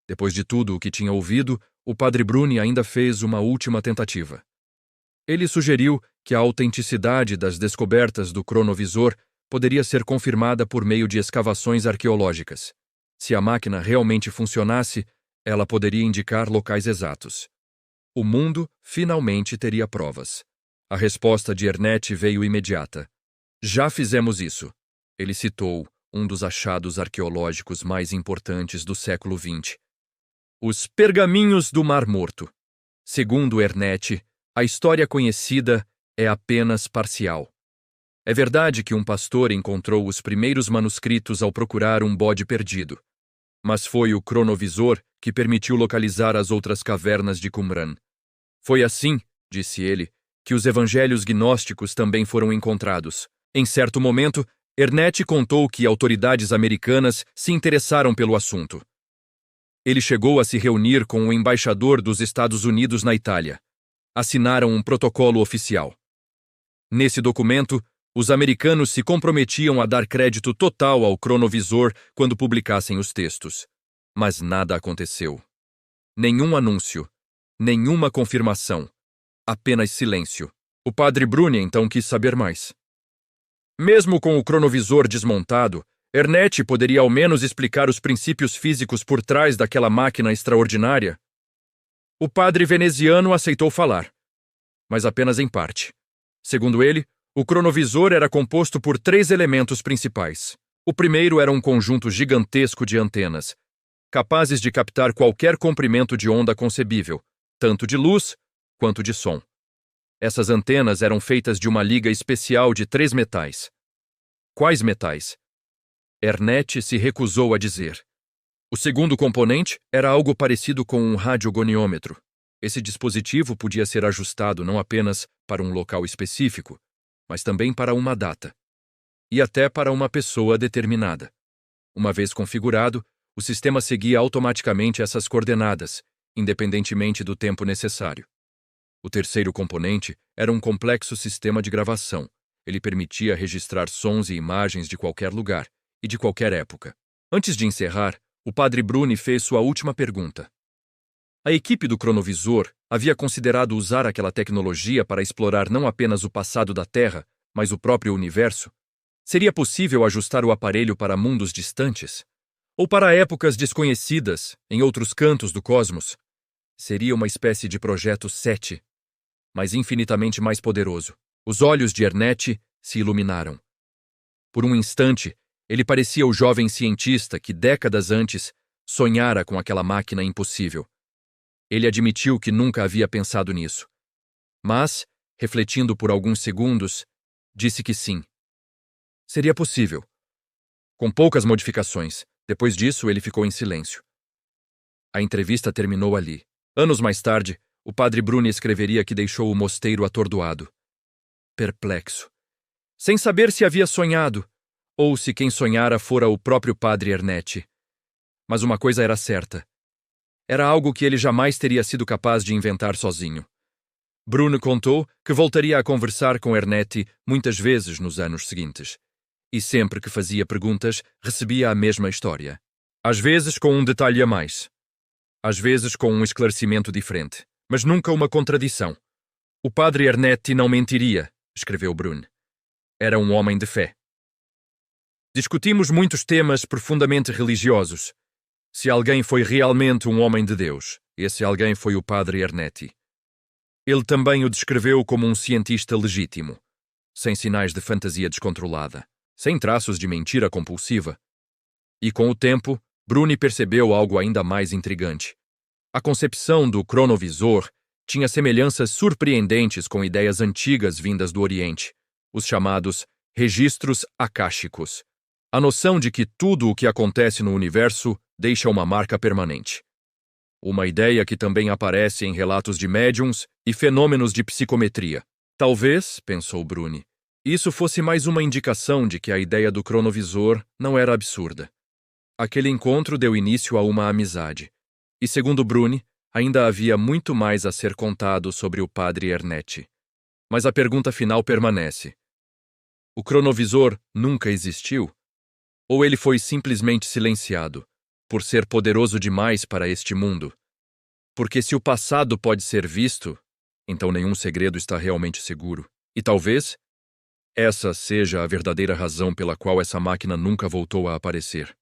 Depois de tudo o que tinha ouvido, o padre Bruni ainda fez uma última tentativa. Ele sugeriu que a autenticidade das descobertas do cronovisor poderia ser confirmada por meio de escavações arqueológicas. Se a máquina realmente funcionasse, ela poderia indicar locais exatos. O mundo finalmente teria provas. A resposta de Ernetti veio imediata. Já fizemos isso. Ele citou um dos achados arqueológicos mais importantes do século XX. Os Pergaminhos do Mar Morto. Segundo Ernetti, a história conhecida é apenas parcial. É verdade que um pastor encontrou os primeiros manuscritos ao procurar um bode perdido. Mas foi o cronovisor que permitiu localizar as outras cavernas de Qumran. Foi assim, disse ele, que os evangelhos gnósticos também foram encontrados. Em certo momento, Ernetti contou que autoridades americanas se interessaram pelo assunto. Ele chegou a se reunir com o embaixador dos Estados Unidos na Itália. Assinaram um protocolo oficial. Nesse documento, os americanos se comprometiam a dar crédito total ao cronovisor quando publicassem os textos. Mas nada aconteceu. Nenhum anúncio, nenhuma confirmação, apenas silêncio. O padre Bruni então quis saber mais. Mesmo com o cronovisor desmontado, Ernetti poderia ao menos explicar os princípios físicos por trás daquela máquina extraordinária? O padre veneziano aceitou falar, mas apenas em parte. Segundo ele, o cronovisor era composto por 3 elementos principais. O primeiro era um conjunto gigantesco de antenas, capazes de captar qualquer comprimento de onda concebível, tanto de luz quanto de som. Essas antenas eram feitas de uma liga especial de 3 metais. Quais metais? Ernetti se recusou a dizer. O segundo componente era algo parecido com um radiogoniômetro. Esse dispositivo podia ser ajustado não apenas para um local específico, mas também para uma data. E até para uma pessoa determinada. Uma vez configurado, o sistema seguia automaticamente essas coordenadas, independentemente do tempo necessário. O terceiro componente era um complexo sistema de gravação. Ele permitia registrar sons e imagens de qualquer lugar e de qualquer época. Antes de encerrar, o padre Bruni fez sua última pergunta. A equipe do cronovisor havia considerado usar aquela tecnologia para explorar não apenas o passado da Terra, mas o próprio universo? Seria possível ajustar o aparelho para mundos distantes? Ou para épocas desconhecidas, em outros cantos do cosmos? Seria uma espécie de projeto 7, mas infinitamente mais poderoso. Os olhos de Ernetti se iluminaram. Por um instante, ele parecia o jovem cientista que, décadas antes, sonhara com aquela máquina impossível. Ele admitiu que nunca havia pensado nisso. Mas, refletindo por alguns segundos, disse que sim. Seria possível. Com poucas modificações. Depois disso, ele ficou em silêncio. A entrevista terminou ali. Anos mais tarde, o padre Bruni escreveria que deixou o mosteiro atordoado, perplexo, sem saber se havia sonhado, ou se quem sonhara fora o próprio padre Ernetti. Mas uma coisa era certa. Era algo que ele jamais teria sido capaz de inventar sozinho. Bruno contou que voltaria a conversar com Ernetti muitas vezes nos anos seguintes. E sempre que fazia perguntas, recebia a mesma história. Às vezes com um detalhe a mais. Às vezes com um esclarecimento diferente. Mas nunca uma contradição. O padre Ernetti não mentiria, escreveu Bruno. Era um homem de fé. Discutimos muitos temas profundamente religiosos. Se alguém foi realmente um homem de Deus, esse alguém foi o padre Ernetti. Ele também o descreveu como um cientista legítimo, sem sinais de fantasia descontrolada, sem traços de mentira compulsiva. E com o tempo, Bruni percebeu algo ainda mais intrigante. A concepção do cronovisor tinha semelhanças surpreendentes com ideias antigas vindas do Oriente, os chamados registros akáshicos. A noção de que tudo o que acontece no universo deixa uma marca permanente. Uma ideia que também aparece em relatos de médiums e fenômenos de psicometria. Talvez, pensou Bruni, isso fosse mais uma indicação de que a ideia do cronovisor não era absurda. Aquele encontro deu início a uma amizade. E, segundo Bruni, ainda havia muito mais a ser contado sobre o padre Ernetti. Mas a pergunta final permanece. O cronovisor nunca existiu? Ou ele foi simplesmente silenciado, por ser poderoso demais para este mundo. Porque se o passado pode ser visto, então nenhum segredo está realmente seguro. E talvez essa seja a verdadeira razão pela qual essa máquina nunca voltou a aparecer.